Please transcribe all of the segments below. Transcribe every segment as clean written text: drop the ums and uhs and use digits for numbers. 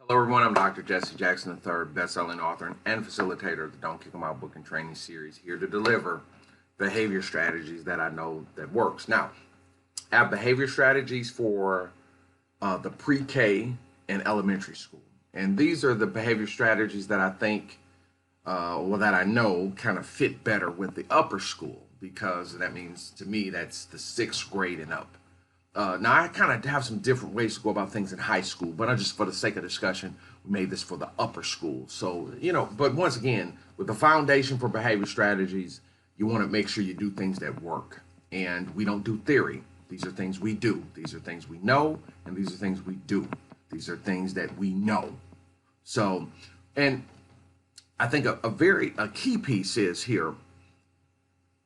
Hello, everyone. I'm Dr. Jesse Jackson III, best-selling author and facilitator of the Don't Kick 'em Out book and training series, here to deliver behavior strategies that I know that works. Now, I have behavior strategies for the pre-K and elementary school, and these are the behavior strategies that I think, that I know kind of fit better with the upper school, because that means to me that's the sixth grade and up. Now, I kind of have some different ways to go about things in high school, but I just, for the sake of discussion, we made this for the upper school. So, but once again, with the foundation for behavior strategies, you want to make sure you do things that work. And we don't do theory. These are things we do. These are things we know, and these are things we do. These are things that we know. So, and I think a key piece is here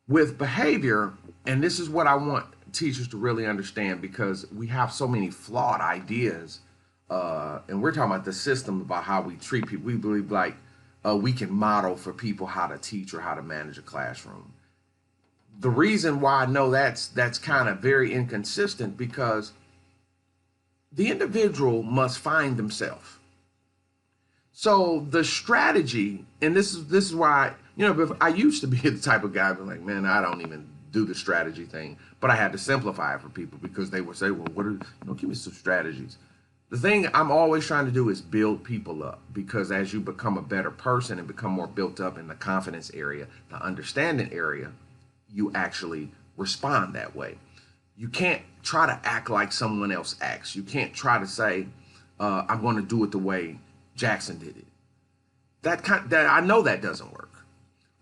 with behavior, and this is what I want teachers to really understand, because we have so many flawed ideas, and we're talking about the system, about how we treat people. We believe like we can model for people how to teach or how to manage a classroom. The reason why I know that's kind of very inconsistent, because the individual must find themselves. So the strategy, and this is why, I used to be the type of guy, but like, man, I don't even do the strategy thing, but I had to simplify it for people, because they would say, well, give me some strategies. The thing I'm always trying to do is build people up, because as you become a better person and become more built up in the confidence area, the understanding area, you actually respond that way. You can't try to act like someone else acts. You can't try to say, I'm going to do it the way Jackson did it. That I know that doesn't work.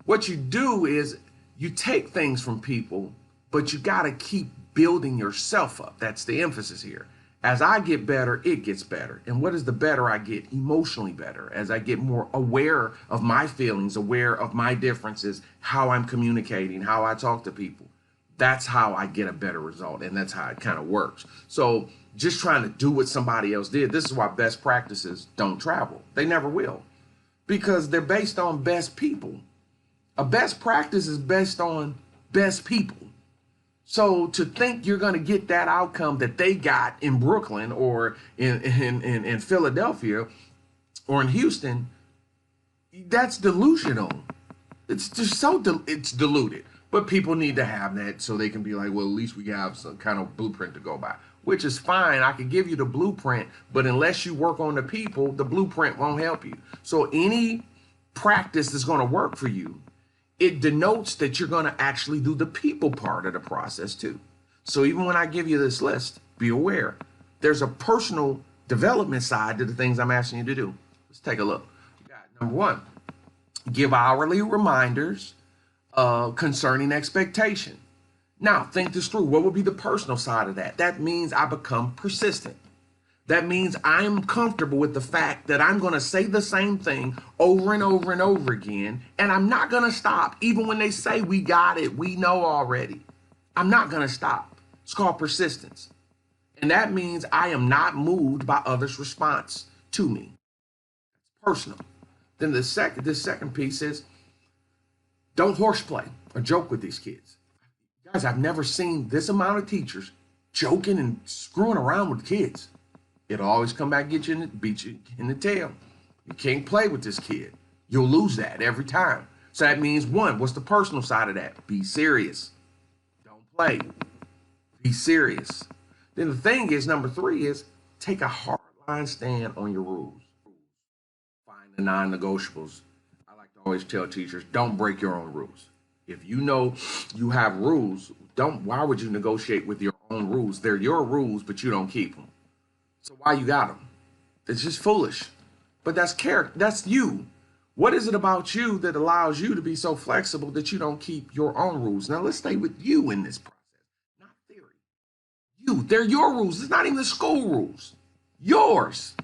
What you do is you take things from people, but you got to keep building yourself up. That's the emphasis here. As I get better, it gets better. And what is the better I get? Emotionally better. As I get more aware of my feelings, aware of my differences, how I'm communicating, how I talk to people. That's how I get a better result. And that's how it kind of works. So just trying to do what somebody else did. This is why best practices don't travel. They never will, because they're based on best people. A best practice is based on best people. So to think you're going to get that outcome that they got in Brooklyn or in Philadelphia or in Houston, that's delusional. It's just it's diluted. But people need to have that so they can be like, well, at least we have some kind of blueprint to go by, which is fine. I can give you the blueprint, but unless you work on the people, the blueprint won't help you. So any practice that's going to work for you, it denotes that you're going to actually do the people part of the process too. So even when I give you this list, be aware there's a personal development side to the things I'm asking you to do. Let's take a look. We got number one, give hourly reminders concerning expectation. Now, think this through. What would be the personal side of that? That means I become persistent. That means I'm comfortable with the fact that I'm going to say the same thing over and over and over again, and I'm not going to stop. Even when they say we got it, we know already. I'm not going to stop. It's called persistence. And that means I am not moved by others' response to me. It's personal. Then this second piece is, don't horseplay or joke with these kids. Guys, I've never seen this amount of teachers joking and screwing around with kids. It'll always come back, get you and beat you in the tail. You can't play with this kid. You'll lose that every time. So that means, one, what's the personal side of that? Be serious. Don't play. Be serious. Then the thing is, number three is, take a hard line stand on your rules. Find the non-negotiables. I like to always tell teachers, don't break your own rules. If you know you have rules, why would you negotiate with your own rules? They're your rules, but you don't keep them. So why you got them? It's just foolish. But that's character. That's you. What is it about you that allows you to be so flexible that you don't keep your own rules? Now let's stay with you in this process, not theory. They're your rules. It's not even the school rules. Yours.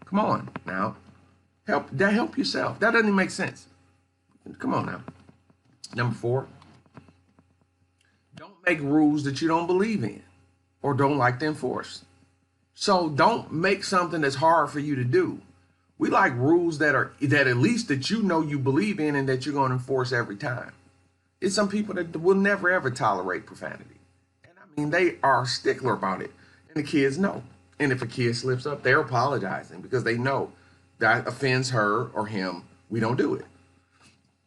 Come on now. Help yourself. That doesn't make sense. Come on now. Number 4, don't make rules that you don't believe in or don't like to enforce. So don't make something that's hard for you to do. We like rules that at least that you know you believe in and that you're going to enforce every time. It's some people that will never ever tolerate profanity. And I mean, they are a stickler about it. And the kids know. And if a kid slips up, they're apologizing because they know that offends her or him. We don't do it.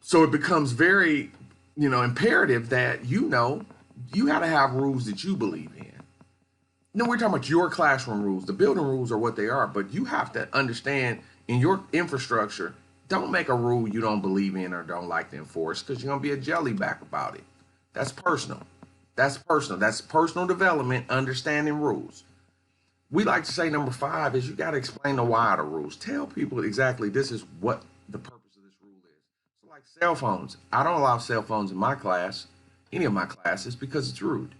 So it becomes very, imperative that you got to have rules that you believe in. No, we're talking about your classroom rules. The building rules are what they are, but you have to understand in your infrastructure, don't make a rule you don't believe in or don't like to enforce because you're going to be a jellyback about it. That's personal. That's personal. That's personal development, understanding rules. We like to say number 5 is you got to explain the why of the rules. Tell people exactly this is what the purpose of this rule is. So like cell phones, I don't allow cell phones in my class, any of my classes, because it's rude.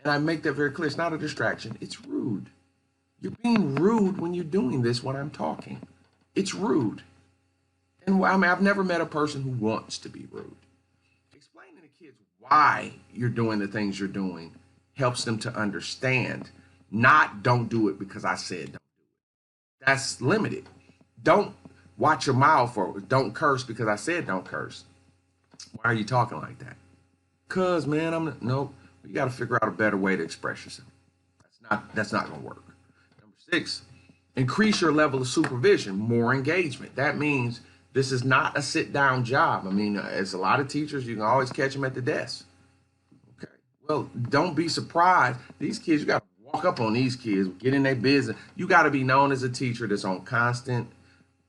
And I make that very clear. It's not a distraction. It's rude. You're being rude when you're doing this when I'm talking. It's rude. And I mean, I've never met a person who wants to be rude. Explaining to kids why you're doing the things you're doing helps them to understand, not don't do it because I said don't do it. That's limited. Don't watch your mouth or don't curse because I said don't curse. Why are you talking like that? Cause man, nope. You got to figure out a better way to express yourself. That's not going to work. Number 6, increase your level of supervision, more engagement. That means this is not a sit down job. I mean, as a lot of teachers, you can always catch them at the desk. Okay. Well, don't be surprised. These kids, you got to walk up on these kids, get in their business. You got to be known as a teacher that's on constant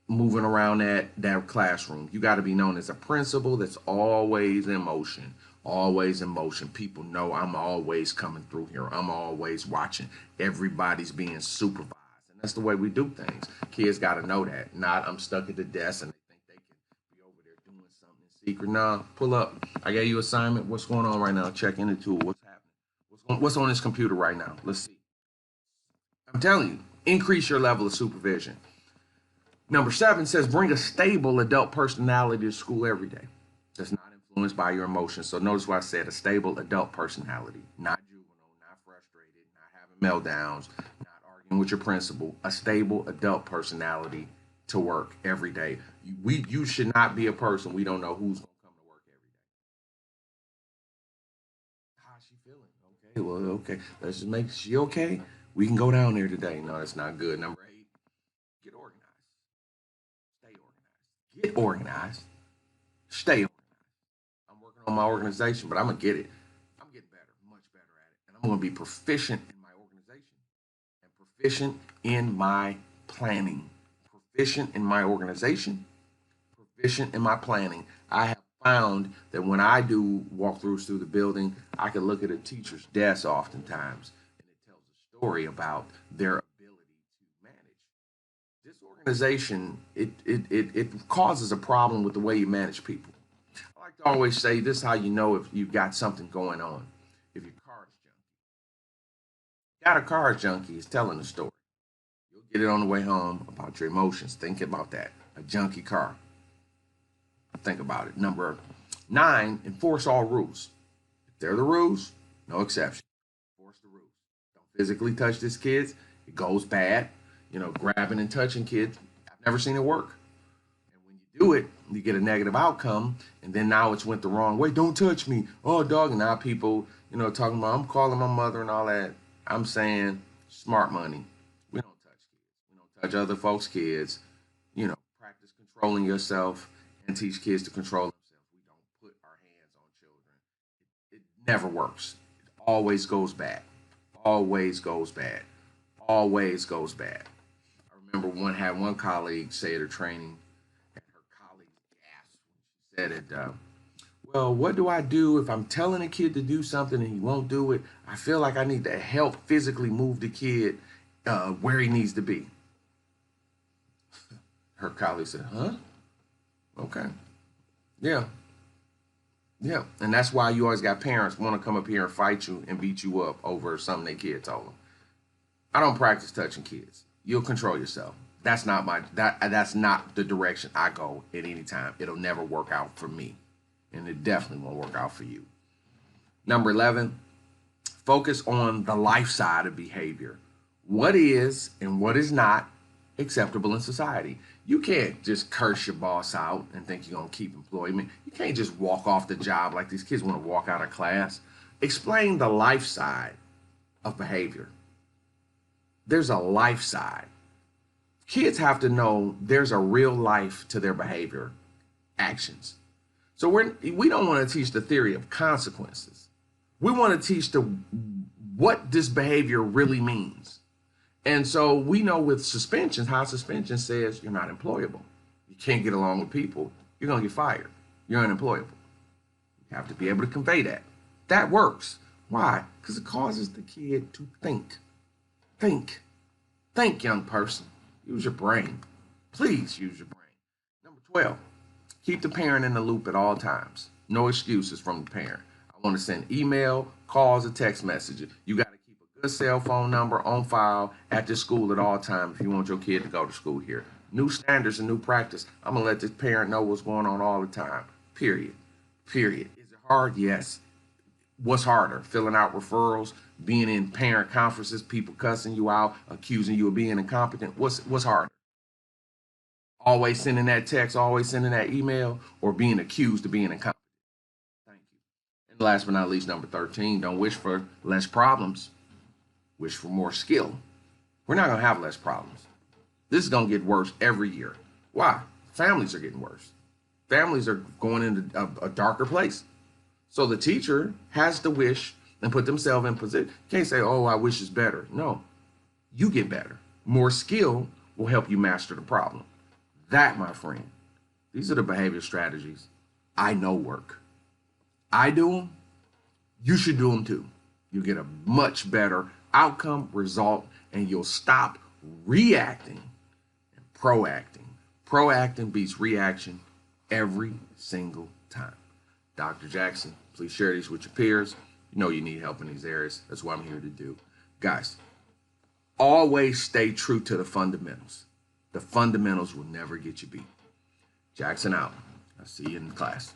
moving around that classroom. You got to be known as a principal that's always in motion. Always in motion. People know I'm always coming through here. I'm always watching. Everybody's being supervised. And that's the way we do things. Kids got to know that. Not I'm stuck at the desk and they think they can be over there doing something in secret. Nah, pull up. I gave you an assignment. What's going on right now? Check in the tool. What's happening? What's on this computer right now? Let's see. I'm telling you, increase your level of supervision. Number 7 says bring a stable adult personality to school every day. That's not influenced by your emotions. So notice what I said, a stable adult personality, not juvenile, not frustrated, not having meltdowns, not arguing with your principal, a stable adult personality to work every day. You should not be a person we don't know who's going to come to work every day. How's she feeling? Okay, well, okay. Let's just make she okay. We can go down there today. No, that's not good. Number 8, get organized. Stay organized. Get organized. Stay organized. I'm working on my organization, but I'm gonna get it. I'm getting better, much better at it, and I'm gonna be proficient in my organization and proficient in my planning, proficient in my organization, proficient in my planning. I have found that when I do walkthroughs through the building, I can look at a teacher's desk oftentimes, and it tells a story about their ability to manage. This organization, it causes a problem with the way you manage people. I like to always say this is how you know if you've got something going on. If your car is junky. Got a car junkie is telling a story. You'll get it on the way home about your emotions. Think about that. A junky car. Think about it. Number 9, enforce all rules. If they're the rules, no exception. Enforce the rules. Don't physically touch this kids. It goes bad. Grabbing and touching kids. I've never seen it work. And when you do it, you get a negative outcome, and then now it's went the wrong way. Don't touch me. Oh, dog. And now people, talking about, I'm calling my mother and all that. I'm saying smart money. We don't touch kids. We don't touch other folks' kids. Practice controlling yourself and teach kids to control themselves. We don't put our hands on children. It never works. It always goes bad. Always goes bad. Always goes bad. I remember had one colleague say at a training, and her colleague gasped when she said it. Well, what do I do if I'm telling a kid to do something and he won't do it? I feel like I need to help physically move the kid where he needs to be. Her colleague said, huh? Okay. Yeah. Yeah. And that's why you always got parents want to come up here and fight you and beat you up over something their kid told them. I don't practice touching kids. You'll control yourself. That's not the direction I go at any time. It'll never work out for me. And it definitely won't work out for you. Number 11, focus on the life side of behavior. What is and what is not acceptable in society. You can't just curse your boss out and think you're going to keep employment. You can't just walk off the job like these kids want to walk out of class. Explain the life side of behavior. there's a life side. Kids have to know there's a real life to their behavior actions. So we don't want to teach the theory of consequences. We want to teach what this behavior really means. And so we know with suspensions, how suspension says you're not employable. You can't get along with people, you're going to get fired. You're unemployable. You have to be able to convey that. That works. Why? Because it causes the kid to think. Think. Think, young person. Use your brain. Please use your brain. Number 12, keep the parent in the loop at all times. No excuses from the parent. I want to send email, calls, or text messages. You got to keep a good cell phone number on file at the school at all times if you want your kid to go to school here. New standards and new practice. I'm going to let this parent know what's going on all the time. Period. Period. Is it hard? Yes. What's harder? Filling out referrals, being in parent conferences, people cussing you out, accusing you of being incompetent. What's harder? Always sending that text, always sending that email, or being accused of being incompetent? Thank you. And last but not least, number 13, don't wish for less problems. Wish for more skill. We're not going to have less problems. This is going to get worse every year. Why? Families are getting worse. Families are going into a darker place. So the teacher has to wish and put themselves in position. You can't say, oh, I wish it's better. No, you get better. More skill will help you master the problem. That, my friend, these are the behavior strategies I know work. I do them. You should do them too. You get a much better outcome, result, and you'll stop reacting and proacting. Proacting beats reaction every single time. Dr. Jackson, please share these with your peers. You know you need help in these areas. That's what I'm here to do. Guys, always stay true to the fundamentals. The fundamentals will never get you beat. Jackson out. I'll see you in class.